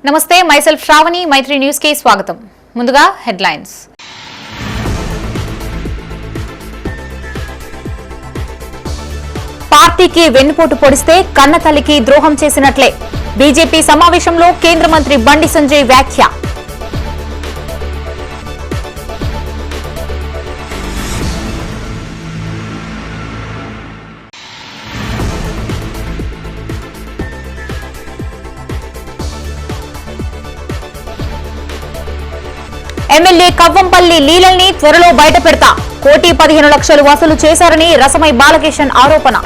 నమస్తే, మైసెల్ఫ్ శ్రావణి, మైత్రి న్యూస్ కి స్వాగతం. ముందుగా హెడ్లైన్స్. పార్టీకి వెన్నుపోటు పొడిస్తే కన్నతల్లికి ద్రోహం చేసినట్లే బీజేపీ సమావేశంలో కేంద్ర మంత్రి బండి సంజయ్ వ్యాఖ్య. ఎమ్మెల్యే కవ్వంపల్లి లీలల్ని త్వరలో బయటపెడతా, 1,15,00,000 వసూలు చేశారని రసమై బాలకిషన్ ఆరోపణ.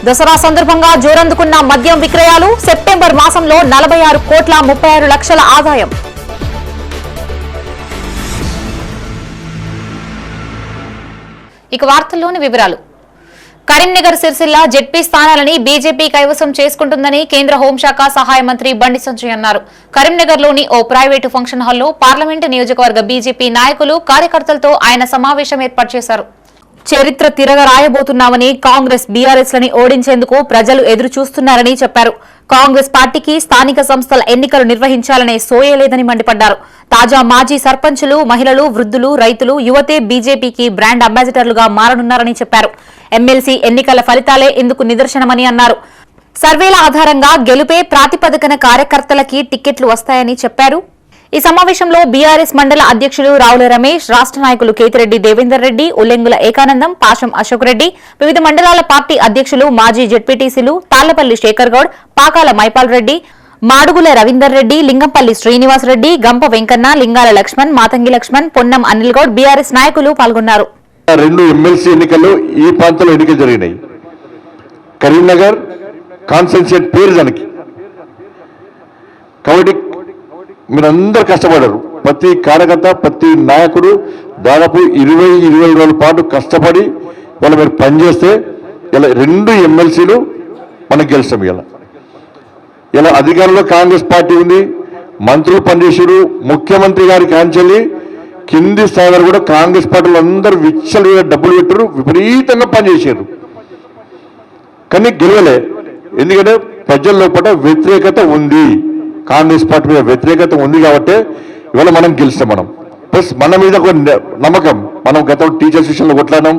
దసరా సందర్భంగా జోరందుకున్న మద్యం విక్రయాలు, సెప్టెంబర్ మాసంలో 46,36,00,000 ఆదాయం. ఇక వార్తల్లోని వివరాలు. కరీంనగర్, సిరిసిల్ల జెడ్పీ స్థానాలని బీజేపీ కైవసం చేసుకుంటుందని కేంద్ర హోంశాఖ సహాయ మంత్రి బండి సంజయ్ అన్నారు. కరీంనగర్లోని ఓ ప్రైవేటు ఫంక్షన్ హాల్లో పార్లమెంటు నియోజకవర్గ బీజేపీ నాయకులు, కార్యకర్తలతో ఆయన సమావేశం ఏర్పాటు చేశారు. చరిత్ర తిరగరాయబోతున్నామని, కాంగ్రెస్ బీఆర్ఎస్ లని ఓడించేందుకు ప్రజలు ఎదురు చూస్తున్నారని చెప్పారు. కాంగ్రెస్ పార్టీకి స్థానిక సంస్థల ఎన్నికలు నిర్వహించాలనే సోయలేదని మండిపడ్డారు. తాజా మాజీ సర్పంచులు, మహిళలు, వృద్ధులు, రైతులు, యువతే బీజేపీకి బ్రాండ్ అంబాసిడర్లుగా మారనున్నారని చెప్పారు. ఎమ్మెల్సీ ఎన్నికల ఫలితాలే ఇందుకు నిదర్శనమని అన్నారు. సర్వేల ఆధారంగా గెలుపే ప్రాతిపదికన కార్యకర్తలకి టికెట్లు వస్తాయని చెప్పారు. ఈ సమావేశంలో బీఆర్ఎస్ మండల అధ్యక్షులు రావుల రమేష్, రాష్ట్ర నాయకులు కేతిరెడ్డి దేవేందర్ రెడ్డి, ఉల్లెంగుల ఏకానందం, పాశం అశోక్ రెడ్డి, వివిధ మండలాల పార్టీ అధ్యక్షులు, మాజీ జెడ్పీటీసీలు తాళ్లపల్లి శేఖర్ గౌడ్, పాకాల మైపాల్ రెడ్డి, మాడుగుల రవీందర్ రెడ్డి, లింగంపల్లి శ్రీనివాస్ రెడ్డి, గంప వెంకన్న, లింగాల లక్ష్మణ్, మాతంగి లక్ష్మణ్, పొన్నం అనిల్ గౌడ్, బీఆర్ఎస్ నాయకులు పాల్గొన్నారు. 2 ఎమ్మెల్సీ ఎన్నికల్లో ఈ ప్రాంతంలో ఎన్నికలు జరిగినాయి. కరీంనగర్ కాన్స్టిట్యూన్సీ పేరు దానికి. కాబట్టి మీరందరూ కష్టపడారు. ప్రతి కార్యకర్త, ప్రతి నాయకుడు దాదాపు 20-22 రోజుల పాటు కష్టపడి వాళ్ళు మీరు పనిచేస్తే ఇలా 2 ఎమ్మెల్సీలు మనకు గెలుస్తాం. ఇలా అధికారంలో కాంగ్రెస్ పార్టీ ఉంది, మంత్రులు పనిచేసారు. ముఖ్యమంత్రి గారి కాంచెల్లి కింది స్థాయి వరకు కూడా కాంగ్రెస్ పార్టీలు అందరూ విచ్చలుగా డబ్బులు పెట్టారు, విపరీతంగా పనిచేశారు. కానీ గెలవలే. ఎందుకంటే ప్రజల లోపల వ్యతిరేకత ఉంది, కాంగ్రెస్ పార్టీ మీద వ్యతిరేకత ఉంది. కాబట్టి ఇవాళ మనం గెలుస్తాం. మనం ప్లస్ మన మీద ఒక నమ్మకం. మనం గతంలో టీచర్స్ విషయంలో కొట్లాడినాం,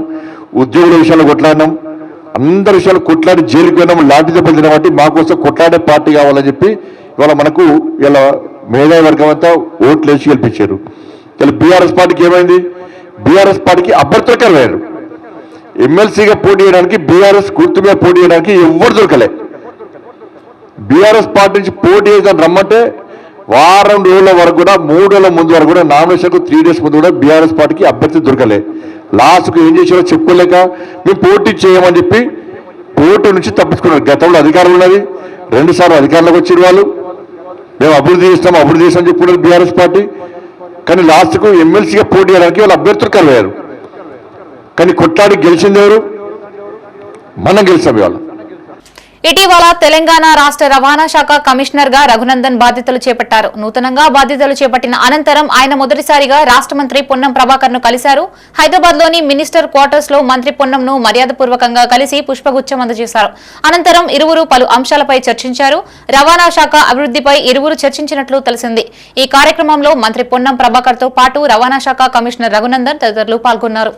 ఉద్యోగుల విషయంలో కొట్లాడినాం, అందరి విషయాలు కొట్లాడి జైలుకి పోయినాం, లాఠీ దెబ్బలు తినబట్టి మాకోసం కొట్లాడే పార్టీ కావాలని చెప్పి ఇవాళ మనకు ఇలా మేధావి వర్గం అంతా ఓట్లు వేసి గెలిపించారు. ఇలా బీఆర్ఎస్ పార్టీకి ఏమైంది? బీఆర్ఎస్ పార్టీకి అభ్యర్థులు కలవారు. ఎమ్మెల్సీగా పోటీ చేయడానికి, బీఆర్ఎస్ గుర్తు మీద పోటీ చేయడానికి ఎవరు దొరకలే. బీఆర్ఎస్ పార్టీ నుంచి పోటీ చేద్దాం రమ్మంటే వారం రోజుల వరకు కూడా, 3 రోజుల ముందు వరకు కూడా, నామినేషన్కు 3 డేస్ ముందు కూడా బీఆర్ఎస్ పార్టీకి అభ్యర్థి దొరకలే. లాస్ట్కు ఏం చేసారో చెప్పుకోలేక మేము పోటీ చేయమని చెప్పి పోటీ నుంచి తప్పించుకున్నారు. గతంలో అధికారం ఉన్నది, 2 సార్లు అధికారంలోకి వచ్చిన వాళ్ళు, మేము అభివృద్ధి చేస్తామని చెప్పుకున్నారు బీఆర్ఎస్ పార్టీ. కానీ లాస్ట్కు ఎమ్మెల్సీగా పోటీ చేయడానికి వాళ్ళు అభ్యర్థులు కలవారు. కానీ కొట్లాడి గెలిచింది ఎవరు? మనం గెలిచాం. ఇవాళ ఇటీవల తెలంగాణ రాష్ట్ర రవాణా శాఖ కమిషనర్ గా రఘునందన్ బాధ్యతలు చేపట్టారు. నూతనంగా బాధ్యతలు చేపట్టిన అనంతరం ఆయన మొదటిసారిగా రాష్ట్ర మంత్రి పొన్నం ప్రభాకర్ ను కలిశారు. హైదరాబాద్ లోని మినిస్టర్ క్వార్టర్స్ లో మంత్రి పొన్నంను మర్యాదపూర్వకంగా కలిసి పుష్పగుచ్చం అందజేశారు. అనంతరం ఇరువురు పలు అంశాలపై చర్చించారు. రవాణా శాఖ అభివృద్ధిపై ఇరువురు చర్చించినట్లు తెలిసింది. ఈ కార్యక్రమంలో మంత్రి పొన్నం ప్రభాకర్ తో పాటు రవాణా శాఖ కమిషనర్ రఘునందన్ తదితరులు పాల్గొన్నారు.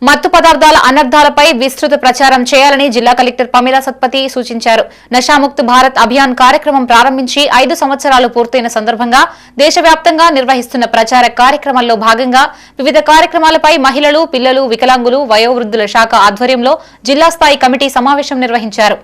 మత్తు పదార్థాల అనర్థాలపై విస్తృత ప్రచారం చేయాలని జిల్లా కలెక్టర్ పమేలా సత్పతి సూచించారు. నషాముక్త్ భారత్ అభియాన్ కార్యక్రమం ప్రారంభించి 5 సంవత్సరాలు పూర్తయిన సందర్భంగా దేశవ్యాప్తంగా నిర్వహిస్తున్న ప్రచార కార్యక్రమంలో భాగంగా వివిధ కార్యక్రమాలపై మహిళలు, పిల్లలు, వికలాంగులు, వయోవృద్ధుల శాఖ ఆధ్వర్యంలో జిల్లా స్థాయి కమిటీ సమావేశం నిర్వహించారు.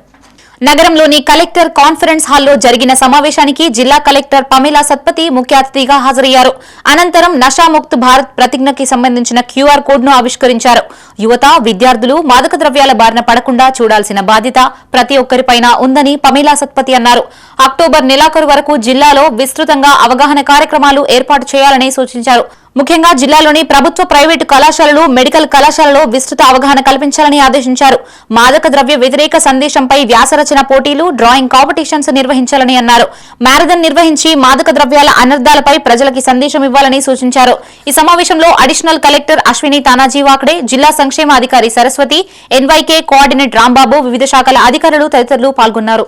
నగరంలోని కలెక్టర్ కాన్ఫరెన్స్ హాల్లో జరిగిన సమావేశానికి జిల్లా కలెక్టర్ పమేలా సత్పతి ముఖ్య అతిథిగా హాజరయ్యారు. అనంతరం నషాముక్త్ భారత్ ప్రతిజ్ఞకి సంబంధించిన క్యూఆర్ కోడ్ ను ఆవిష్కరించారు. యువత, విద్యార్థులు మాదక ద్రవ్యాల బారిన పడకుండా చూడాల్సిన బాధ్యత ప్రతి ఒక్కరిపైన ఉందని పమేలా సత్పతి అన్నారు. అక్టోబర్ నెలాఖరు వరకు జిల్లాలో విస్తృతంగా అవగాహన కార్యక్రమాలు ఏర్పాటు చేయాలని సూచించారు. ముఖ్యంగా జిల్లాలోని ప్రభుత్వ, ప్రైవేటు కళాశాలలు, మెడికల్ కళాశాలలో విస్తృత అవగాహన కల్పించాలని ఆదేశించారు. మాదక ద్రవ్య వ్యతిరేక సందేశంపై వ్యాసరచన పోటీలు, డ్రాయింగ్ కాంపిటీషన్స్ నిర్వహించాలని అన్నారు. మ్యారథాన్ నిర్వహించి మాదక ద్రవ్యాల అనర్థాలపై ప్రజలకి సందేశం ఇవ్వాలని సూచించారు. ఈ సమావేశంలో అడిషనల్ కలెక్టర్ అశ్విని తానాజీ వాకడే, జిల్లా సంక్షేమ అధికారి సరస్వతి, ఎన్వైకే కోఆర్డినేటర్ రాంబాబు, వివిధ శాఖల అధికారులు తదితరులు పాల్గొన్నారు.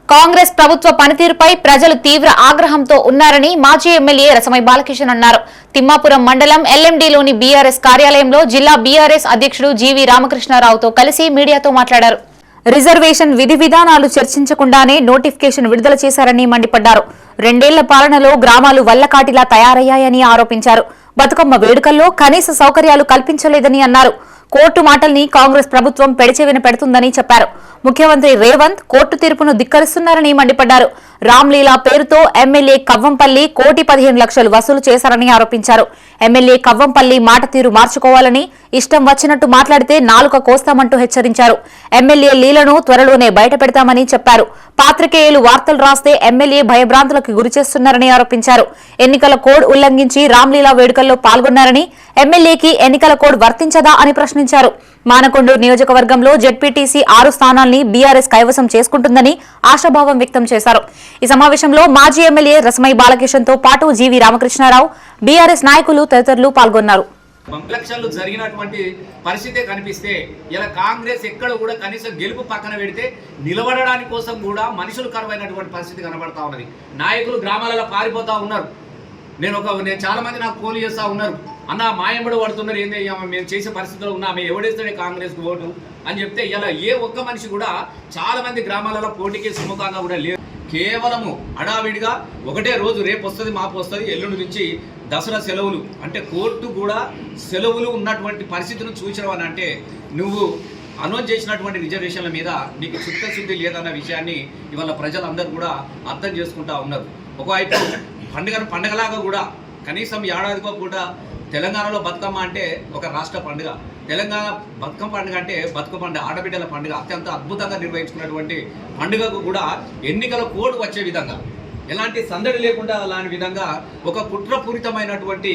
కాంగ్రెస్ ప్రభుత్వ పనితీరుపై ప్రజలు తీవ్ర ఆగ్రహంతో ఉన్నారని మాజీ ఎమ్మెల్యే రసమై బాలకిషన్ అన్నారు. తిమ్మాపురం మండలం ఎల్ఎండిలోని బీఆర్ఎస్ కార్యాలయంలో జిల్లా బీఆర్ఎస్ అధ్యక్షుడు జీవీ రామకృష్ణారావుతో కలిసి మీడియాతో మాట్లాడారు. రిజర్వేషన్ విధి విధానాలు చర్చించకుండానే నోటిఫికేషన్ విడుదల చేశారని మండిపడ్డారు. 2 ఏళ్ల పాలనలో గ్రామాలు వల్లకాటిలా తయారయ్యాయని ఆరోపించారు. బతుకమ్మ వేడుకల్లో కనీస సౌకర్యాలు కల్పించలేదని అన్నారు. కోర్టు మాటల్ని కాంగ్రెస్ ప్రభుత్వం పెడచెవిన పెడుతుందని చెప్పారు. ముఖ్యమంత్రి రేవంత్ కోర్టు తీర్పును ధిక్కరిస్తున్నారని మండిపడ్డారు. రామ్లీలా పేరుతో ఎమ్మెల్యే కవ్వంపల్లి 1,15,00,000 వసూలు చేశారని ఆరోపించారు. ఎమ్మెల్యే కవ్వంపల్లి మాట తీరు మార్చుకోవాలని, ఇష్టం వచ్చినట్టు మాట్లాడితే నాలుక కోస్తామంటూ హెచ్చరించారు. ఎమ్మెల్యే లీలను త్వరలోనే బయటపెడతామని చెప్పారు. పాత్రికేయులు వార్తలు రాస్తే ఎమ్మెల్యే భయభ్రాంతులకు గురిచేస్తున్నారని ఆరోపించారు. ఎన్నికల కోడ్ ఉల్లంఘించి రామ్లీలా వేడుకల్లో పాల్గొన్నారని, ఎమ్మెల్యేకి ఎన్నికల కోడ్ వర్తించదా అని ప్రశ్నించారు. మానకొండూరు నియోజకవర్గంలో జెడ్పీటీసీ 6 స్థానాల్ని బీఆర్ఎస్ కైవసం చేసుకుంటుందని ఆశాభావం వ్యక్తం చేశారు. ఈ సమావేశంలో మాజీ ఎమ్మెల్యే రసమై బాలకిషన్ తో పాటు జీవీ రామకృష్ణారావు, బీఆర్ఎస్ నాయకులు తదితరులు పాల్గొన్నారు. ఎలక్షన్లు జరిగినటువంటి పరిస్థితే కనిపిస్తే ఇలా కాంగ్రెస్ ఎక్కడ కూడా కనీసం గెలుపు పక్కన పెడితే నిలబడడానికి కోసం కూడా మనుషులు కరువైనటువంటి పరిస్థితి కనబడతా ఉన్నది. నాయకులు గ్రామాలలో పారిపోతా ఉన్నారు. నేను చాలా మంది నాకు ఫోన్ చేస్తూ ఉన్నారు, అన్న మాయంబడి పడుతున్నారు, ఏంది మేము చేసే పరిస్థితిలో ఉన్నా, మేము ఎవడేస్తాడే కాంగ్రెస్కి ఓటు అని చెప్తే ఇలా ఏ ఒక్క మనిషి కూడా చాలా మంది గ్రామాలలో పోటీకి సుముఖంగా కూడా లేదు. కేవలము హడావిడిగా ఒకటే రోజు రేపు వస్తుంది, మాపు వస్తుంది, ఎల్లుండి నుంచి దసరా సెలవులు అంటే కోర్టు కూడా సెలవులు ఉన్నటువంటి పరిస్థితిని చూసినావు అని అంటే నువ్వు అనౌన్స్ చేసినటువంటి రిజర్వేషన్ల మీద నీకు చిత్తశుద్ధి లేదన్న విషయాన్ని ఇవాళ ప్రజలందరూ కూడా అర్థం చేసుకుంటా ఉన్నారు. ఒకవైపు పండుగలాగా కూడా కనీసం ఏడాదికో కూడా తెలంగాణలో బతుకమ్మ అంటే ఒక రాష్ట్ర పండుగ, తెలంగాణ బతుకమ్మ పండుగ అంటే బతుకమ్మ పండుగ ఆడబిడ్డల పండుగ, అత్యంత అద్భుతంగా నిర్వహించుకున్నటువంటి పండుగకు కూడా ఎన్నికల కోడ్ వచ్చే విధంగా, ఎలాంటి సందడి లేకుండా అలాంటి విధంగా ఒక కుట్రపూరితమైనటువంటి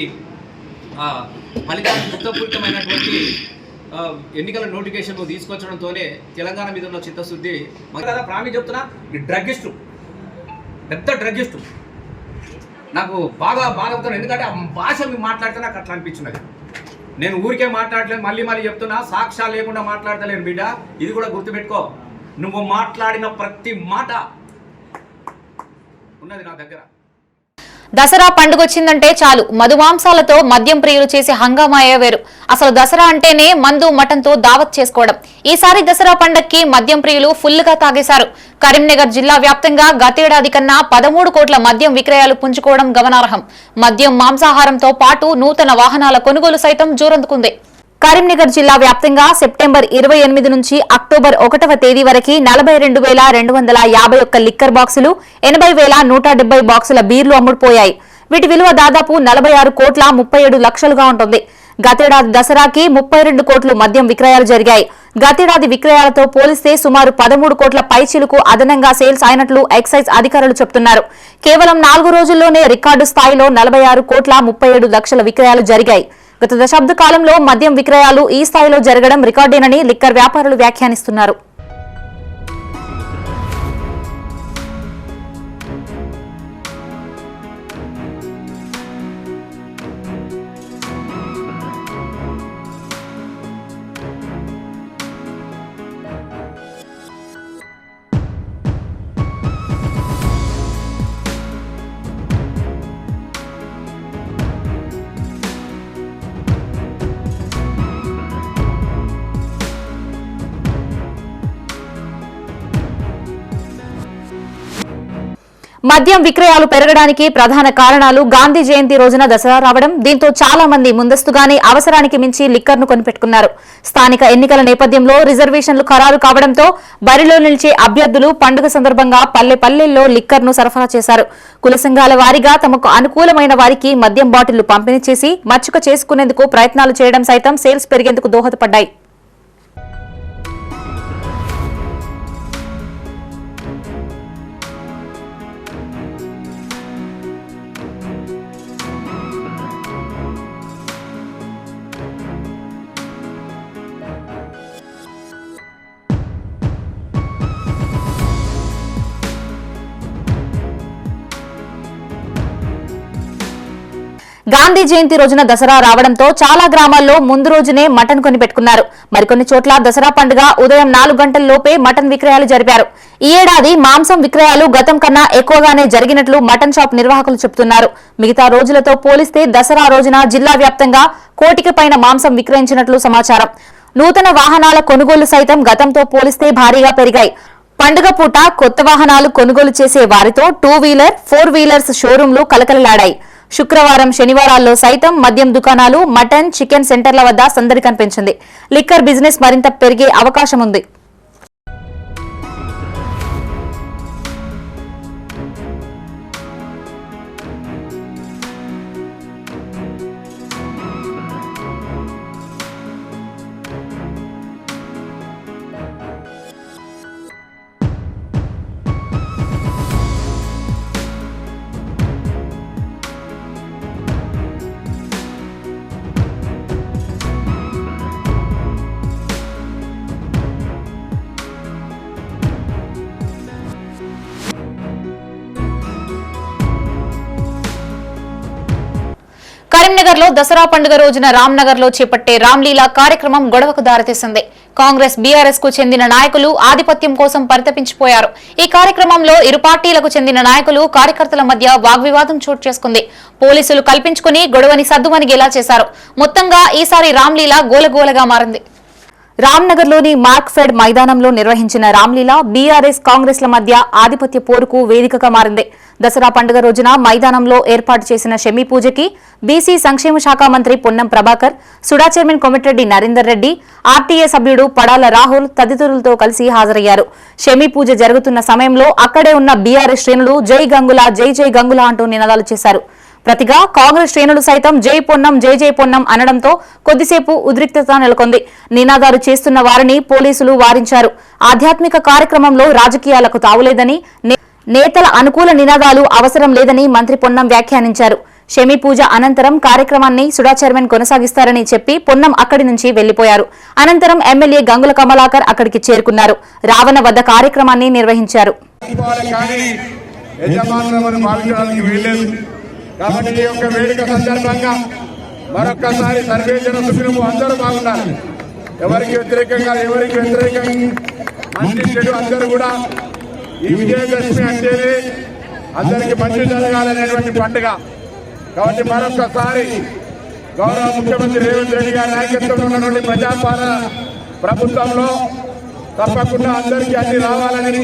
ఫలితాన్ని కుట్రపూరితమైనటువంటి ఎన్నికల నోటిఫికేషన్ తీసుకొచ్చడంతోనే తెలంగాణ మీద ఉన్న చిత్తశుద్ధి కదా. ప్రామి చెప్తున్నా, ఈ డ్రగ్గిస్టు, పెద్ద డ్రగ్గిస్టు నాకు బాగా అవుతున్నాను. ఎందుకంటే ఆ భాష మీరు మాట్లాడితే నాకు అట్లా అనిపించినది. నేను ఊరికే మాట్లాడలేను, మళ్ళీ చెప్తున్నా, సాక్ష్యాలు లేకుండా మాట్లాడతలేను బిడ్డ. ఇది కూడా గుర్తుపెట్టుకో, నువ్వు మాట్లాడిన ప్రతి మాట ఉన్నది నా దగ్గర. దసరా పండుగొచ్చిందంటే చాలు మధుమాంసాలతో మద్యం ప్రియులు చేసే హంగామాయే వేరు. అసలు దసరా అంటేనే మందు మటంతో దావత్ చేసుకోవడం. ఈసారి దసరా పండక్కి మద్యం ప్రియులు ఫుల్గా తాగేశారు. కరీంనగర్ జిల్లా వ్యాప్తంగా గతేడాది కన్నా 13 కోట్ల మద్యం విక్రయాలు పుంజుకోవడం గమనార్హం. మద్యం, మాంసాహారంతో పాటు నూతన వాహనాల కొనుగోలు సైతం జోరందుకుంది. కరీంనగర్ జిల్లా వ్యాప్తంగా సెప్టెంబర్ 28 నుంచి అక్టోబర్ 1వ తేదీ వరకు 42,251 లిక్కర్ బాక్సులు, 80,170 బాక్సుల బీర్లు అమ్ముడుపోయాయి. వీటి విలువ దాదాపు 46 కోట్ల 37 లక్షలుగా ఉంటుంది. గతేడాది దసరాకి 32 కోట్లు మద్యం విక్రయాలు జరిగాయి. గతేడాది విక్రయాలతో పోలిస్తే సుమారు 13 కోట్ల పైచిలుకు అదనంగా సేల్స్ అయినట్లు ఎక్సైజ్ అధికారులు చెబుతున్నారు. కేవలం 4 రోజుల్లోనే రికార్డు స్థాయిలో 46 కోట్ల 37 లక్షల విక్రయాలు జరిగాయి. గత దశాబ్ద కాలంలో మద్యం విక్రయాలు ఈ స్థాయిలో జరగడం రికార్డేనని లిక్కర్ వ్యాపారులు వ్యాఖ్యానిస్తున్నారు. మద్యం విక్రయాలు పెరగడానికి ప్రధాన కారణాలు గాంధీ జయంతి రోజున దసరా రావడం. దీంతో చాలా మంది ముందస్తుగానే అవసరానికి మించి లిక్కర్ను కొనిపెట్టుకున్నారు. స్థానిక ఎన్నికల నేపథ్యంలో రిజర్వేషన్లు ఖరారు కావడంతో బరిలో నిలిచే అభ్యర్థులు పండుగ సందర్భంగా పల్లెల్లో లిక్కర్ను సరఫరా చేశారు. కుల సంఘాల వారీగా తమకు అనుకూలమైన వారికి మద్యం బాటిళ్లు పంపిణీ చేసి మచ్చుక చేసుకునేందుకు ప్రయత్నాలు చేయడం సైతం సేల్స్ పెరిగేందుకు దోహదపడ్డాయి. గాంధీ జయంతి రోజున దసరా రావడంతో చాలా గ్రామాల్లో ముందు రోజునే మటన్ కొని పెట్టుకున్నారు. మరికొన్ని చోట్ల దసరా పండుగ ఉదయం 4 గంటల్లోపే మటన్ విక్రయాలు జరిపారు. ఈ ఏడాది మాంసం విక్రయాలు గతం కన్నా ఎక్కువగానే జరిగినట్లు మటన్ షాప్ నిర్వాహకులు చెబుతున్నారు. మిగతా రోజులతో పోలిస్తే దసరా రోజున జిల్లా వ్యాప్తంగా 1 కోటికి పైన మాంసం విక్రయించినట్లు సమాచారం. నూతన వాహనాల కొనుగోలు సైతం గతంతో పోలిస్తే భారీగా పెరిగాయి. పండుగ పూట కొత్త వాహనాలు కొనుగోలు చేసే వారితో 2 వీలర్ 4 వీలర్స్ షోరూంలు కలకలలాడాయి. శుక్రవారం శనివారాల్లో సైతం మద్యం దుకాణాలు, మటన్, చికెన్ సెంటర్ల వద్ద సందడి కనిపించింది. లిక్కర్ బిజినెస్ మరింత పెరిగే అవకాశం ఉంది. కరీంనగర్ లో దసరా పండుగ రోజున రామ్నగర్ లో చేపట్టే రామ్లీలా కార్యక్రమం గొడవకు దారితీసింది. కాంగ్రెస్ బీఆర్ఎస్ కు చెందిన నాయకులు ఆధిపత్యం కోసం పరితపించిపోయారు. ఈ కార్యక్రమంలో ఇరు పార్టీలకు చెందిన నాయకులు, కార్యకర్తల మధ్య వాగ్వివాదం చోటు చేసుకుంది. పోలీసులు కల్పించుకుని గొడవని సద్దుమణిగేలా చేశారు. మొత్తంగా ఈసారి రామ్లీలా గోలగోలగా మారింది. రామ్నగర్లోని మార్క్ఫెడ్ మైదానంలో నిర్వహించిన రామ్లీలా బీఆర్ఎస్ కాంగ్రెస్ల మధ్య ఆధిపత్య పోరుకు వేదికగా మారింది. దసరా పండుగ రోజున మైదానంలో ఏర్పాటు చేసిన షమీ పూజకి బీసీ సంక్షేమ శాఖ మంత్రి పొన్నం ప్రభాకర్, సుడా చైర్మన్ కోమటిరెడ్డి నరేందర్ రెడ్డి, ఆర్టీఏ సభ్యుడు పడాల రాహుల్ తదితరులతో కలిసి హాజరయ్యారు. షమీ పూజ జరుగుతున్న సమయంలో అక్కడే ఉన్న బీఆర్ఎస్ శ్రేణులు జై గంగులా, జై జై గంగులా అంటూ నినాదాలు చేశారు. ప్రతిగా కాంగ్రెస్ శ్రేణులు సైతం జై పొన్నం, జై జై పొన్నం అనడంతో కొద్దిసేపు ఉద్రిక్తత నెలకొంది. నినాదాలు చేస్తున్న వారిని పోలీసులు వారించారు. ఆధ్యాత్మిక కార్యక్రమంలో రాజకీయాలకు తావులేదని, నేతల అనుకూల నినాదాలు అవసరం లేదని మంత్రి పొన్నం వ్యాఖ్యానించారు. షమీ పూజ అనంతరం కార్యక్రమాన్ని సుడా చైర్మన్ కొనసాగిస్తారని చెప్పి పొన్నం అక్కడి నుంచి వెళ్లిపోయారు. అనంతరం ఎమ్మెల్యే గంగుల కమలాకర్ అక్కడికి చేరుకున్నారు. రావణ వద్ద కార్యక్రమాన్ని నిర్వహించారు. కాబట్టి ఈ యొక్క వేడుక సందర్భంగా మరొక్కసారి సర్వేజన సుఖము అందరూ బాగున్నారు. ఎవరికి వ్యతిరేకంగా మంచి చెడు అందరూ కూడా ఈ విజయదశమి అంటేనే అందరికి మంచి జరగాలనేటువంటి పండుగ. కాబట్టి మరొక్కసారి గౌరవ ముఖ్యమంత్రి రేవంత్ రెడ్డి గారి నాయకత్వంలో ఉన్నటువంటి ప్రజాపాలన ప్రభుత్వంలో తప్పకుండా అందరికీ అన్ని రావాలని,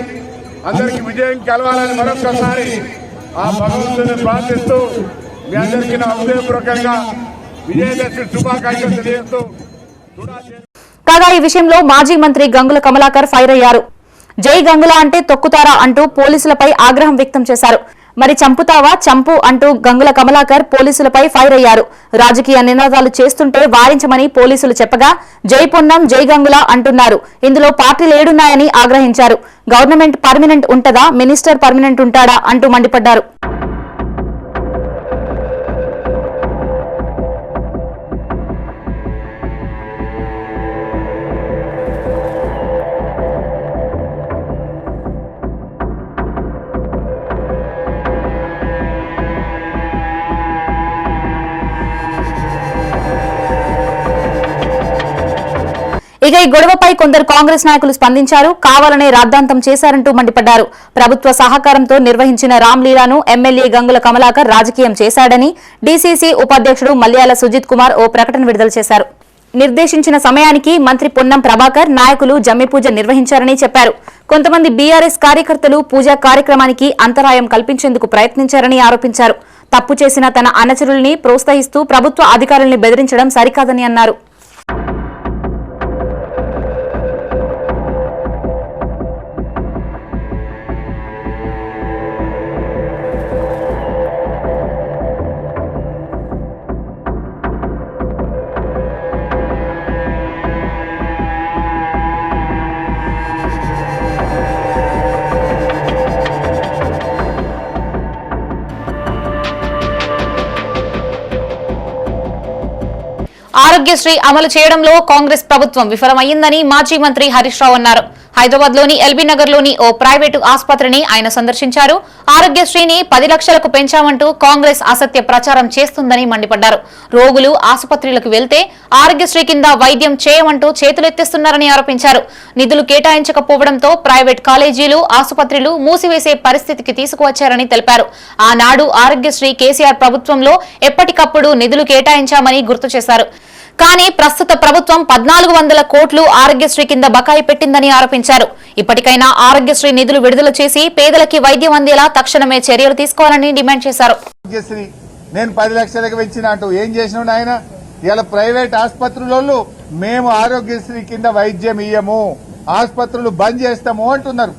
అందరికీ విజయం కలవాలని మరొక్కసారి ఆ భగవంతుని ప్రార్థిస్తూ మీ అందరికీ నా హృదయపూర్వకంగా విజయదశమి శుభాకాంక్షలు తెలియజేస్తూ. కాగా ఈ విషయంలో మాజీ మంత్రి గంగుల కమలాకర్ ఫైర్ అయ్యారు. జై గంగుల అంటే తొక్కుతారా అంటూ పోలీసులపై ఆగ్రహం వ్యక్తం చేశారు. మరి చంపుతావా చంపు అంటూ గంగుల కమలాకర్ పోలీసులపై ఫైర్ అయ్యారు. రాజకీయ నినాదాలు చేస్తుంటే వారించమని పోలీసులు చెప్పగా జై పొన్నం, జై గంగుల అంటున్నారు. ఇందులో పార్టీలు ఏడున్నాయని ఆగ్రహించారు. గవర్నమెంట్ పర్మనెంట్ ఉంటదా, మినిస్టర్ పర్మనెంట్ ఉంటాడా అంటూ మండిపడ్డారు. ఇక ఈ గొడవపై కొందరు కాంగ్రెస్ నాయకులు స్పందించారు. కావాలనే రాద్ధాంతం చేశారంటూ మండిపడ్డారు. ప్రభుత్వ సహకారంతో నిర్వహించిన రామ్లీలాను ఎమ్మెల్యే గంగుల కమలాకర్ రాజకీయం చేశాడని డీసీసీ ఉపాధ్యక్షుడు మల్యాల సుజిత్ కుమార్ ఓ ప్రకటన విడుదల చేశారు. నిర్దేశించిన సమయానికి మంత్రి పొన్నం ప్రభాకర్ నాయకులు జమ్మి పూజ నిర్వహించారని చెప్పారు. కొంతమంది బీఆర్ఎస్ కార్యకర్తలు పూజా కార్యక్రమానికి అంతరాయం కల్పించేందుకు ప్రయత్నించారని ఆరోపించారు. తప్పు చేసిన తన అనుచరుల్ని ప్రోత్సహిస్తూ ప్రభుత్వ అధికారుల్ని బెదిరించడం సరికాదని అన్నారు. ఆరోగ్యశ్రీ అమలు చేయడంలో కాంగ్రెస్ ప్రభుత్వం విఫలమైందని మాజీ మంత్రి హరీష్ రావు అన్నారు. హైదరాబాద్ లోని ఎల్బీ నగర్ లోని ఓ ప్రైవేటు ఆసుపత్రిని ఆయన సందర్శించారు. ఆరోగ్యశ్రీని 10 లక్షలకు పెంచామంటూ కాంగ్రెస్ అసత్య ప్రచారం చేస్తుందని మండిపడ్డారు. రోగులు ఆసుపత్రులకు వెళ్తే ఆరోగ్యశ్రీ కింద వైద్యం చేయమంటూ చేతులెత్తేస్తున్నారని ఆరోపించారు. నిధులు కేటాయించకపోవడంతో ప్రైవేట్ కాలేజీలు ఆసుపత్రులు మూసివేసే పరిస్థితికి తీసుకువచ్చారని తెలిపారు. ఆనాడు ఆరోగ్యశ్రీ కేసీఆర్ ప్రభుత్వంలో ఎప్పటికప్పుడు నిధులు కేటాయించామని గుర్తు చేశారు. కానీ ప్రస్తుత ప్రభుత్వం 1400 కోట్లు ఆరోగ్యశ్రీ కింద బకాయి పెట్టిందని ఆరోపించారు. ఇప్పటికైనా ఆరోగ్యశ్రీ నిధులు విడుదల చేసి పేదలకి వైద్యం అందేలా తక్షణమే చర్యలు తీసుకోవాలని డిమాండ్ చేశారు. ఆరోగ్యశ్రీ నేను 10 లక్షలకు పెంచిన అంటూ ఏం చేసినావు ఆయన? ఇలా ప్రైవేట్ ఆసుపత్రులలో మేము ఆరోగ్యశ్రీ కింద వైద్యం ఇయ్యము, ఆసుపత్రులు బంద్ చేస్తాము అంటున్నారు.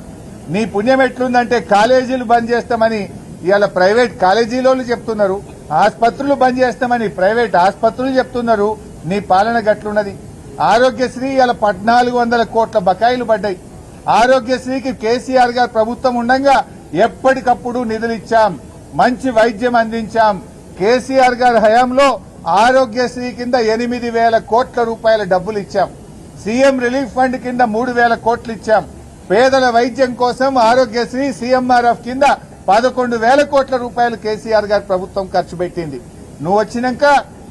నీ పుణ్యం ఎట్లుందంటే కాలేజీలు బంద్ చేస్తామని ఇలా ప్రైవేట్ కాలేజీలోళ్ళు చెప్తున్నారు, ఆసుపత్రులు బంద్ చేస్తామని ప్రైవేట్ ఆసుపత్రులు చెప్తున్నారు. నీ పాలన గట్లున్నది. ఆరోగ్యశ్రీ ఇలా 1400 కోట్ల బకాయిలు పడ్డాయి. ఆరోగ్యశ్రీకి కేసీఆర్ గారు ప్రభుత్వం ఉండగా ఎప్పటికప్పుడు నిధులు ఇచ్చాం, మంచి వైద్యం అందించాం. కేసీఆర్ గారి హయాంలో ఆరోగ్యశ్రీ కింద 8,000 కోట్ల రూపాయల డబ్బులు ఇచ్చాం. సీఎం రిలీఫ్ ఫండ్ కింద 3,000 కోట్లు ఇచ్చాం. పేదల వైద్యం కోసం ఆరోగ్యశ్రీ సీఎంఆర్ఎఫ్ కింద 11,000 కోట్ల రూపాయలు కేసీఆర్ గారి ప్రభుత్వం ఖర్చు పెట్టింది. నువ్వు వచ్చినాక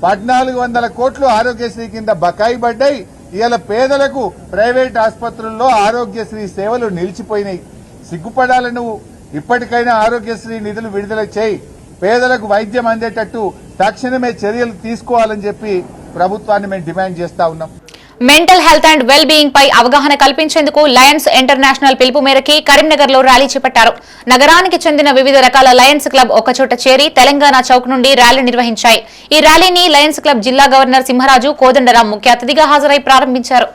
1,400 కోట్లు ఆరోగ్యశ్రీ కింద బకాయి పడ్డాయి. ఇవాళ పేదలకు ప్రైవేట్ ఆసుపత్రుల్లో ఆరోగ్యశ్రీ సేవలు నిలిచిపోయినాయి. సిగ్గుపడాలి నువ్వు. ఇప్పటికైనా ఆరోగ్యశ్రీ నిధులు విడుదల చేయి, పేదలకు వైద్యం అందేటట్టు తక్షణమే చర్యలు తీసుకోవాలని చెప్పి ప్రభుత్వాన్ని మేము డిమాండ్ చేస్తా ఉన్నాం. Mental health and well being పై అవగాహన కల్పించేందుకు లయన్స్ ఇంటర్నేషనల్ పిలుపు మేరకి కరీంనగర్ లో ర్యాలీ చేపట్టారు. నగరానికి చెందిన వివిధ రకాల లయన్స్ క్లబ్ ఒకచోట చేరి తెలంగాణ చౌక్ నుండి ర్యాలీ నిర్వహించాయి. ఈ ర్యాలీని లయన్స్ క్లబ్ జిల్లా గవర్నర్ సింహరాజు కోదండరాం ముఖ్య అతిథిగా హాజరై ప్రారంభించారు.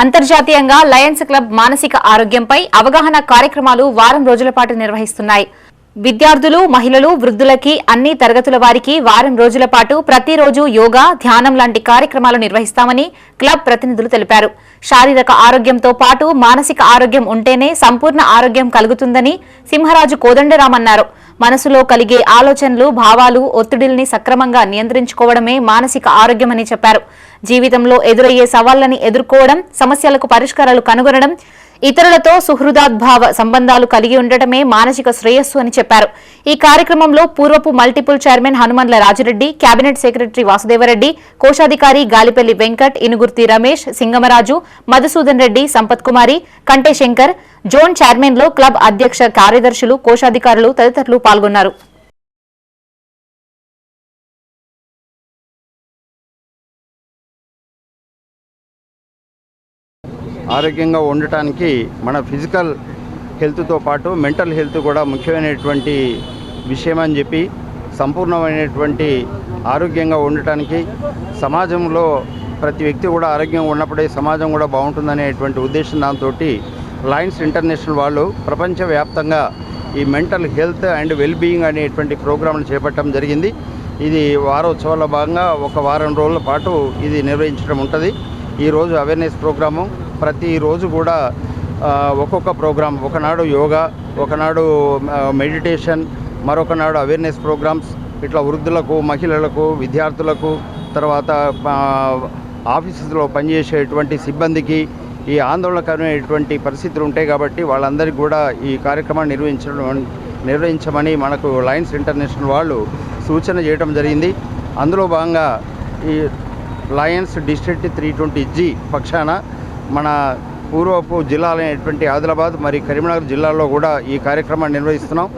అంతర్జాతీయంగా లయన్స్ క్లబ్ మానసిక ఆరోగ్యంపై అవగాహన కార్యక్రమాలు వారం రోజుల పాటు నిర్వహిస్తున్నాయి. విద్యార్థులు, మహిళలు, వృద్ధులకి అన్ని తరగతుల వారికి వారం రోజుల పాటు ప్రతిరోజు యోగా, ధ్యానం లాంటి కార్యక్రమాలు నిర్వహిస్తామని క్లబ్ ప్రతినిధులు తెలిపారు. శారీరక ఆరోగ్యంతో పాటు మానసిక ఆరోగ్యం ఉంటేనే సంపూర్ణ ఆరోగ్యం కలుగుతుందని సింహరాజు కోదండరాం అన్నారు. మనసులో కలిగే ఆలోచనలు, భావాలు, ఒత్తిడిల్ని సక్రమంగా నియంత్రించుకోవడమే మానసిక ఆరోగ్యమని చెప్పారు. జీవితంలో ఎదురయ్యే సవాళ్లని ఎదుర్కోవడం, సమస్యలకు పరిష్కారాలు కనుగొనడం, ఇతరులతో సుహృదాద్భావ సంబంధాలు కలిగి ఉండటమే మానసిక శ్రేయస్సు అని చెప్పారు. ఈ కార్యక్రమంలో పూర్వపు multiple chairman Hanumandla Rajireddy, cabinet secretary Vasudeva Reddy, కోశాధికారి గాలిపల్లి వెంకట్, ఇనుగుర్తి రమేష్, సింగమరాజు, మధుసూదన్ రెడ్డి, సంపత్ కుమారి, కంటే శంకర్, జోన్ చైర్మన్లో క్లబ్ అధ్యక్ష కార్యదర్శులు, కోశాధికారులు తదితరులు పాల్గొన్నారు. ఆరోగ్యంగా ఉండటానికి మన ఫిజికల్ హెల్త్తో పాటు మెంటల్ హెల్త్ కూడా ముఖ్యమైనటువంటి విషయం అని చెప్పి, సంపూర్ణమైనటువంటి ఆరోగ్యంగా ఉండటానికి సమాజంలో ప్రతి వ్యక్తి కూడా ఆరోగ్యంగా ఉన్నప్పుడే సమాజం కూడా బాగుంటుందనేటువంటి ఉద్దేశం దాంతో లయన్స్ ఇంటర్నేషనల్ వాళ్ళు ప్రపంచవ్యాప్తంగా ఈ mental health and well being అనేటువంటి ప్రోగ్రాంలు చేపట్టడం జరిగింది. ఇది వారోత్సవాల భాగంగా ఒక వారం రోజుల పాటు ఇది నిర్వహించడం ఉంటుంది. ఈరోజు అవేర్నెస్ ప్రోగ్రాము, ప్రతిరోజు కూడా ఒక్కొక్క ప్రోగ్రాం, ఒకనాడు యోగా, ఒకనాడు మెడిటేషన్, మరొక నాడు అవేర్నెస్ ప్రోగ్రామ్స్, ఇట్లా వృద్ధులకు, మహిళలకు, విద్యార్థులకు, తర్వాత ఆఫీసులో పనిచేసేటువంటి సిబ్బందికి ఈ ఆందోళనకరమైనటువంటి పరిస్థితులు ఉంటాయి కాబట్టి వాళ్ళందరికీ కూడా ఈ కార్యక్రమాన్ని నిర్వహించమని మనకు లయన్స్ ఇంటర్నేషనల్ వాళ్ళు సూచన చేయడం జరిగింది. అందులో భాగంగా ఈ లయన్స్ డిస్ట్రిక్ట్ 320G పక్షాన మన పూర్వపు జిల్లాలైనటువంటి ఆదిలాబాద్ మరియు కరీంనగర్ జిల్లాలో కూడా ఈ కార్యక్రమాన్ని నిర్వహిస్తున్నాం.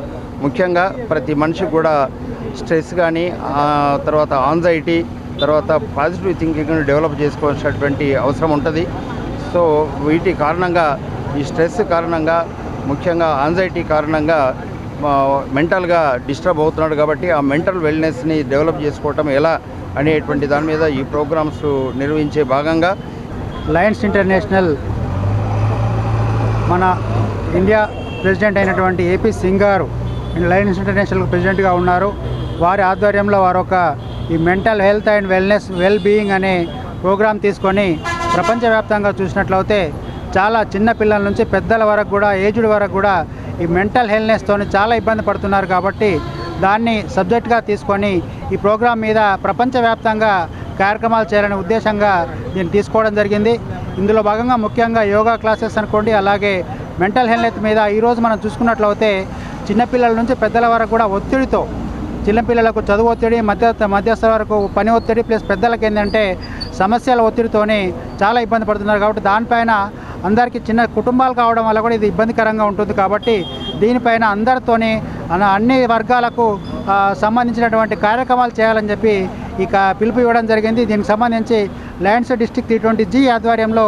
ముఖ్యంగా ప్రతి మనిషికి కూడా స్ట్రెస్ కానీ తర్వాత ఆంజైటీ తర్వాత పాజిటివ్ థింకింగ్ని డెవలప్ చేసుకోవాల్సినటువంటి అవసరం ఉంటుంది. సో వీటి కారణంగా ఈ స్ట్రెస్ కారణంగా ముఖ్యంగా ఆంజైటీ కారణంగా మెంటల్గా డిస్టర్బ్ అవుతున్నాడు. కాబట్టి ఆ మెంటల్ వెల్నెస్ని డెవలప్ చేసుకోవటం ఎలా అనేటువంటి దాని మీద ఈ ప్రోగ్రామ్స్ నిర్వహించే భాగంగా లయన్స్ ఇంటర్నేషనల్ మన ఇండియా ప్రెసిడెంట్ అయినటువంటి ఏపీ సింగ్ గారు లయన్స్ ఇంటర్నేషనల్ ప్రెసిడెంట్గా ఉన్నారు. వారి ఆధ్వర్యంలో వారు ఒక ఈ mental health and wellness well being అనే ప్రోగ్రాం తీసుకొని ప్రపంచవ్యాప్తంగా చూసినట్లయితే చాలా చిన్న పిల్లల నుంచి పెద్దల వరకు కూడా ఏజ్డ్ వరకు కూడా ఈ మెంటల్ హెల్నెస్తో చాలా ఇబ్బంది పడుతున్నారు. కాబట్టి దాన్ని సబ్జెక్ట్గా తీసుకొని ఈ ప్రోగ్రాం మీద ప్రపంచవ్యాప్తంగా కార్యక్రమాలు చేయాలనే ఉద్దేశంగా దీన్ని తీసుకోవడం జరిగింది. ఇందులో భాగంగా ముఖ్యంగా యోగా క్లాసెస్ అనుకోండి, అలాగే మెంటల్ హెల్త్ మీద ఈరోజు మనం చూసుకున్నట్లయితే చిన్నపిల్లల నుంచి పెద్దల వరకు కూడా ఒత్తిడితో చిన్నపిల్లలకు చదువు ఒత్తిడి మధ్యస్థ వరకు పని ఒత్తిడి ప్లస్ పెద్దలకు ఏంటంటే సమస్యల ఒత్తిడితోని చాలా ఇబ్బంది పడుతున్నారు. కాబట్టి దానిపైన అందరికీ చిన్న కుటుంబాలు కావడం వల్ల కూడా ఇది ఇబ్బందికరంగా ఉంటుంది. కాబట్టి దీనిపైన అందరితోని అన్ని వర్గాలకు సంబంధించినటువంటి కార్యక్రమాలు చేయాలని చెప్పి ఇక పిలుపు ఇవ్వడం జరిగింది. దీనికి సంబంధించి లయన్స్ డిస్ట్రిక్ట్ T20G ఆధ్వర్యంలో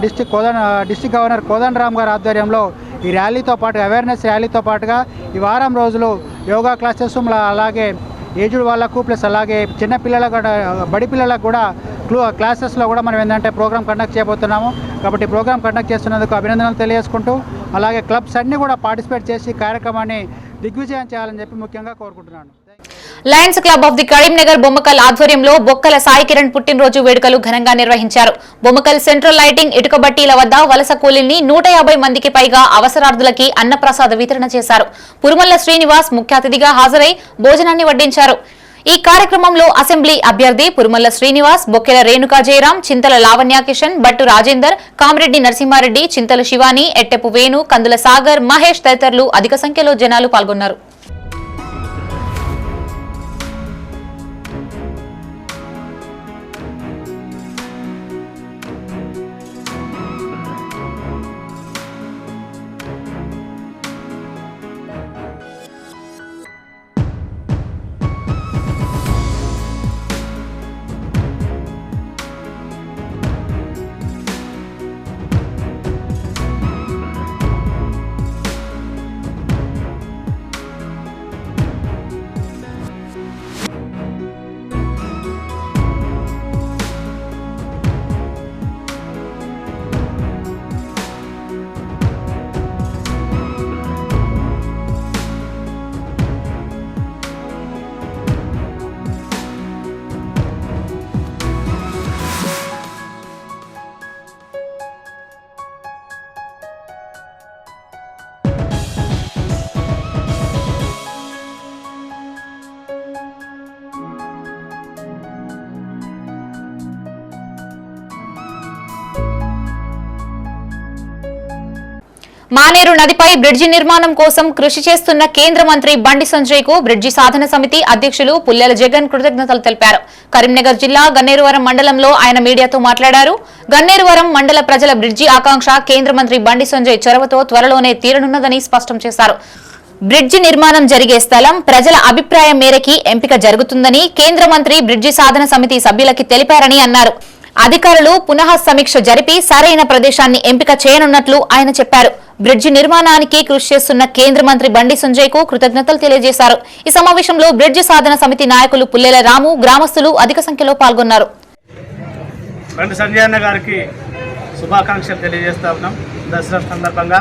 డిస్ట్రిక్ట్ గవర్నర్ కోదండరామ్ గారి ఆధ్వర్యంలో ఈ ర్యాలీతో పాటు అవేర్నెస్ ర్యాలీతో పాటుగా ఈ వారం రోజులు యోగా క్లాసెస్ అలాగే ఏజ్డ్ వాళ్ళకు ప్లస్ అలాగే చిన్న పిల్లలకు బడి పిల్లలకు కూడా క్లాసెస్లో కూడా మనం ఏంటంటే ప్రోగ్రామ్ కండక్ట్ చేయబోతున్నాము. కాబట్టి ప్రోగ్రామ్ కండక్ట్ చేస్తున్నందుకు అభినందనలు తెలియజేసుకుంటూ అలాగే క్లబ్స్ అన్నీ కూడా పార్టిసిపేట్ చేసి కార్యక్రమాన్ని దిగ్విజయం చేయాలని చెప్పి ముఖ్యంగా కోరుకుంటున్నాను. Lions club of the Karimnagar Bommakal ఆధ్వర్యంలో బొక్కల సాయి కిరణ్ పుట్టినరోజు వేడుకలు ఘనంగా నిర్వహించారు. బొమ్మకల్ సెంట్రల్ లైటింగ్ ఇటుక బట్టీల వద్ద వలస కూలీల్ని 150 మందికి పైగా అవసరార్థులకి అన్నప్రసాద వితరణ చేశారు. పురుమల్ల శ్రీనివాస్ ముఖ్య అతిథిగా హాజరై భోజనాన్ని వడ్డించారు. ఈ కార్యక్రమంలో అసెంబ్లీ అభ్యర్థి పురుమల్ల శ్రీనివాస్, బొక్కెల రేణుకా జయరాం, చింతల లావణ్య కిషన్, బట్టు రాజేందర్, కామిరెడ్డి నరసింహారెడ్డి, చింతల శివాని, ఎట్టెపు వేణు, కందుల సాగర్, మహేష్ తదితరులు అధిక సంఖ్యలో జనాలు పాల్గొన్నారు. మానేరు నదిపై బ్రిడ్జి నిర్మాణం కోసం కృషి చేస్తున్న కేంద్ర మంత్రి బండి సంజయ్ కు బ్రిడ్జి సాధన సమితి అధ్యక్షులు పుల్లెల జగన్ కృతజ్ఞతలు తెలిపారు. కరీంనగర్ జిల్లా గన్నేరువరం మండలంలో ఆయన మీడియాతో మాట్లాడారు. గన్నేరువరం మండల ప్రజల బ్రిడ్జి ఆకాంక్ష కేంద్ర మంత్రి బండి సంజయ్ చొరవతో త్వరలోనే తీరనున్నదని స్పష్టం చేశారు. బ్రిడ్జి నిర్మాణం జరిగే స్థలం ప్రజల అభిప్రాయం మేరకి ఎంపిక జరుగుతుందని కేంద్ర మంత్రి బ్రిడ్జి సాధన సమితి సభ్యులకి తెలిపారని అన్నారు. అధికారులు పునః సమీక్ష జరిపి సరైన ప్రదేశాన్ని ఎంపిక చేయనున్నట్లు ఆయన చెప్పారు. బ్రిడ్జి నిర్మాణానికి కృషి చేస్తున్న కేంద్ర మంత్రి బండి సంజయ్ కు కృతజ్ఞతలు తెలియజేశారు. ఈ సమావేశంలో బ్రిడ్జి సాధన సమితి నాయకులు పుల్లెల రాము, గ్రామస్తులు అధిక సంఖ్యలో పాల్గొన్నారు. బండి సంజయ్ అన్న గారికి శుభాకాంక్షలు తెలియజేస్తా ఉన్నాం. దసరా సందర్భంగా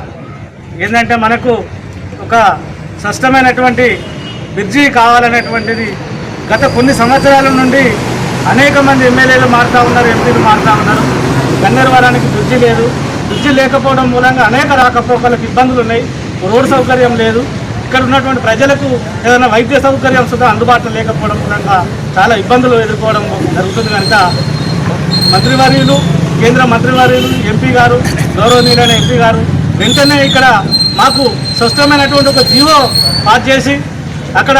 ఏంటంటే మనకు ఒక స్పష్టమైనటువంటి బ్రిడ్జి కావాలనేటువంటిది గత కొన్ని సంవత్సరాల నుండి అనేక మంది ఎమ్మెల్యేలు మారుతూ ఉన్నారు, ఎంపీలు మారుతూ ఉన్నారు. గన్నేరువరానికి బ్రిడ్జి లేదు. బ్రిడ్జి లేకపోవడం మూలంగా అనేక రాకపోకలకు ఇబ్బందులు ఉన్నాయి. రోడ్డు సౌకర్యం లేదు. ఇక్కడ ఉన్నటువంటి ప్రజలకు ఏదైనా వైద్య సౌకర్యం సుధా అందుబాటులో లేకపోవడం మూలంగా చాలా ఇబ్బందులు ఎదుర్కోవడం జరుగుతుంది. కనుక మంత్రివర్యులు, కేంద్ర మంత్రివర్యులు, ఎంపీ గారు, గౌరవనీయులైన ఎంపీ గారు వెంటనే ఇక్కడ మాకు స్పష్టమైనటువంటి ఒక జీవో పాస్ చేసి అక్కడ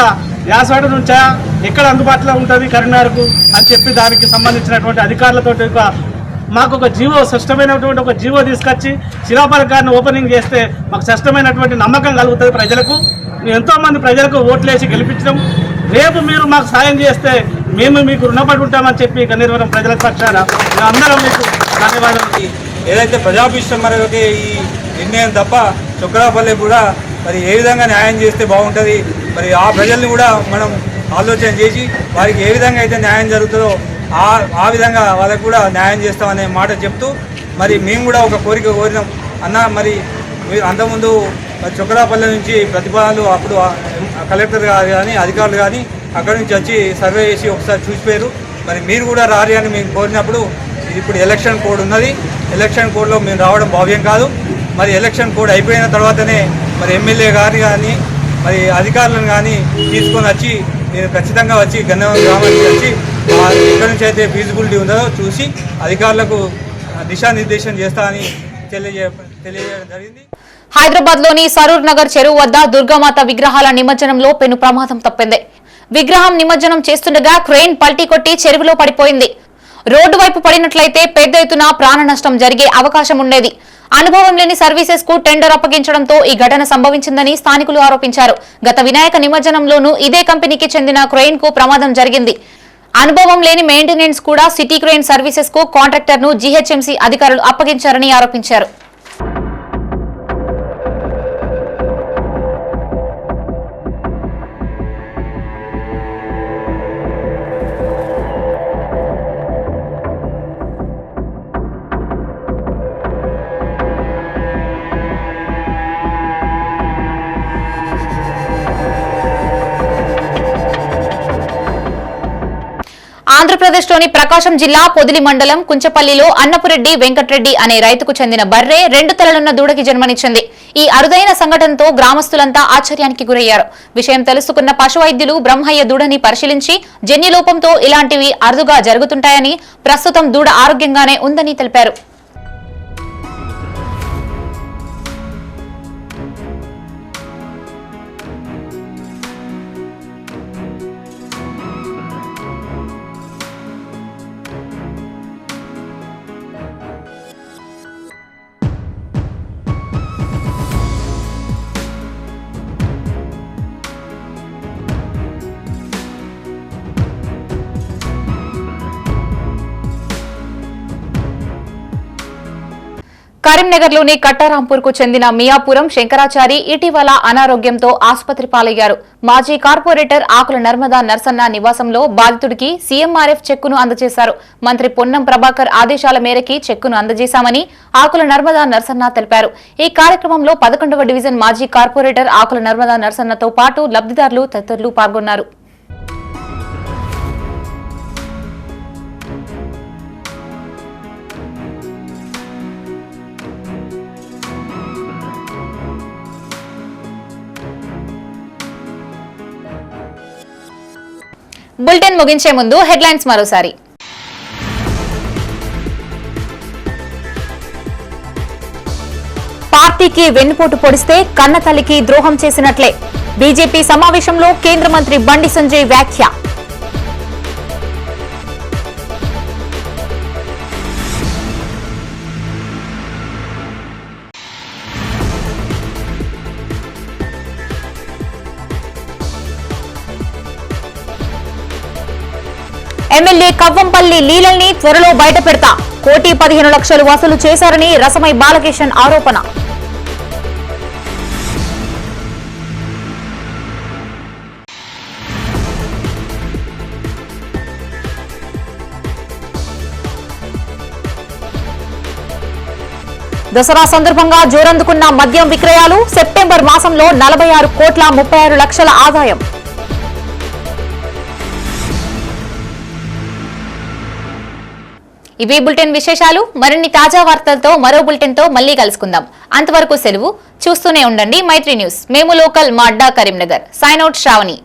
యాసవాడ నుంచా ఎక్కడ అందుబాటులో ఉంటుంది కరీంనగర్కు అని చెప్పి దానికి సంబంధించినటువంటి అధికారులతో ఒక మాకు ఒక జీవో స్పష్టమైనటువంటి ఒక జీవో తీసుకొచ్చి శిలాఫలకాన్ని ఓపెనింగ్ చేస్తే మాకు స్పష్టమైనటువంటి నమ్మకం కలుగుతుంది ప్రజలకు. ఎంతోమంది ప్రజలకు ఓట్లేసి గెలిపించడం. రేపు మీరు మాకు సాయం చేస్తే మేము మీకు రుణపడి ఉంటామని చెప్పి గన్నేరువరం ప్రజల పక్షాన అందరం మీకు ధన్యవాదాలు. ఏదైతే ప్రజాభిష్టం మరొక ఈ నిర్ణయం తప్ప చొక్కరాపల్లి కూడా మరి ఏ విధంగా న్యాయం చేస్తే బాగుంటుంది, మరి ఆ ప్రజల్ని కూడా మనం ఆలోచన చేసి వారికి ఏ విధంగా అయితే న్యాయం జరుగుతుందో ఆ విధంగా వాళ్ళకు కూడా న్యాయం చేస్తామనే మాట చెప్తూ, మరి మేము కూడా ఒక కోరిక కోరినాం అన్న. మరి మీరు అంతకుముందు మరి చొక్కరాపల్లి నుంచి ప్రతిపాదనలు అప్పుడు కలెక్టర్ గారు కానీ అధికారులు కానీ అక్కడి నుంచి వచ్చి సర్వే చేసి ఒకసారి చూసిపోయారు. మరి మీరు కూడా రారి అని మేము కోరినప్పుడు ఇప్పుడు ఎలక్షన్ కోడ్ ఉన్నది, ఎలక్షన్ కోడ్లో మేము రావడం భావ్యం కాదు. మరి ఎలక్షన్ కోడ్ అయిపోయిన తర్వాతనే మరి ఎమ్మెల్యే గారిని కానీ మరి అధికారులను కానీ తీసుకొని వచ్చి మీరు ఖచ్చితంగా వచ్చి గన్నవరం గ్రామానికి వచ్చి ఎక్కడి నుంచి అయితే ఫీజిబిలిటీ ఉందో చూసి అధికారులకు దిశానిర్దేశం చేస్తామని తెలియజేయడం జరిగింది. హైదరాబాద్ లోని సరూర్ నగర్ చెరువు వద్ద దుర్గామాత విగ్రహాల నిమజ్జనంలో పెను ప్రమాదం తప్పింది. విగ్రహం నిమజ్జనం చేస్తుండగా క్రెయిన్ పల్టీ కొట్టి చెరువులో పడిపోయింది. రోడ్డు వైపు పడినట్లయితే పెద్ద ఎత్తున ప్రాణ నష్టం జరిగే అవకాశం ఉండేది. అనుభవం లేని సర్వీసెస్ కు టెండర్ అప్పగించడంతో ఈ ఘటన సంభవించిందని స్థానికులు ఆరోపించారు. గత వినాయక నిమజ్జనంలోనూ ఇదే కంపెనీకి చెందిన క్రెయిన్ కు ప్రమాదం జరిగింది. అనుభవం లేని మెయింటెనెన్స్ కూడా సిటీ క్రెయిన్ సర్వీసెస్ కు కాంట్రాక్టర్ ను జీహెచ్ఎంసీ అధికారులు అప్పగించారని ఆరోపించారు. ఆంధ్రప్రదేశ్లోని ప్రకాశం జిల్లా పొదిలి మండలం కుంచపల్లిలో అన్నపురెడ్డి వెంకటరెడ్డి అనే రైతుకు చెందిన బర్రె 2 తలలున్న దూడకి జన్మనిచ్చింది. ఈ అరుదైన సంఘటనతో గ్రామస్తులంతా ఆశ్చర్యానికి గురయ్యారు. విషయం తెలుసుకున్న పశు వైద్యులు బ్రహ్మయ్య దూడని పరిశీలించి జన్యులోపంతో ఇలాంటివి అరుదుగా జరుగుతుంటాయని, ప్రస్తుతం దూడ ఆరోగ్యంగానే ఉందని తెలిపారు. కరీంనగర్లోని కట్టారాంపూర్ కు చెందిన మియాపురం శంకరాచారి ఇటీవల అనారోగ్యంతో ఆసుపత్రి పాలయ్యారు. మాజీ కార్పొరేటర్ ఆకుల నర్మదా నర్సన్న నివాసంలో బాధితుడికి సీఎంఆర్ఎఫ్ చెక్కును అందజేశారు. మంత్రి పొన్నం ప్రభాకర్ ఆదేశాల మేరకి చెక్కును అందజేశామని ఆకుల నర్మదా నర్సన్న తెలిపారు. ఈ కార్యక్రమంలో 11వ డివిజన్ మాజీ కార్పొరేటర్ ఆకుల నర్మదా నర్సన్నతో పాటు లబ్ధిదారులు తదితరులు పాల్గొన్నారు. బులెటిన్ ముగించే ముందు హెడ్లైన్స్ మరోసారి. పార్టీకి వెన్నుపోటు పొడిస్తే కన్నతల్లికి ద్రోహం చేసినట్లే బీజేపీ సమావేశంలో కేంద్ర మంత్రి బండి సంజయ్ వ్యాఖ్య. ఎమ్మెల్యే కవ్వంపల్లి లీలల్ని త్వరలో బయటపెడతా, 1,15,00,000 వసూలు చేశారని రసమై బాలకిషన్ ఆరోపణ. దసరా సందర్భంగా జోరందుకున్న మద్యం విక్రయాలు, సెప్టెంబర్ మాసంలో 46,36,00,000 ఆదాయం. ఇవి బులెటిన్ విశేషాలు. మరిన్ని తాజా వార్తలతో మరో బులెటిన్ తో మళ్లీ కలుసుకుందాం. అంతవరకు సెలవు. చూస్తూనే ఉండండి మైత్రి న్యూస్. మేము లోకల్, మా అడ్డా కరీంనగర్. Sign out Shravani.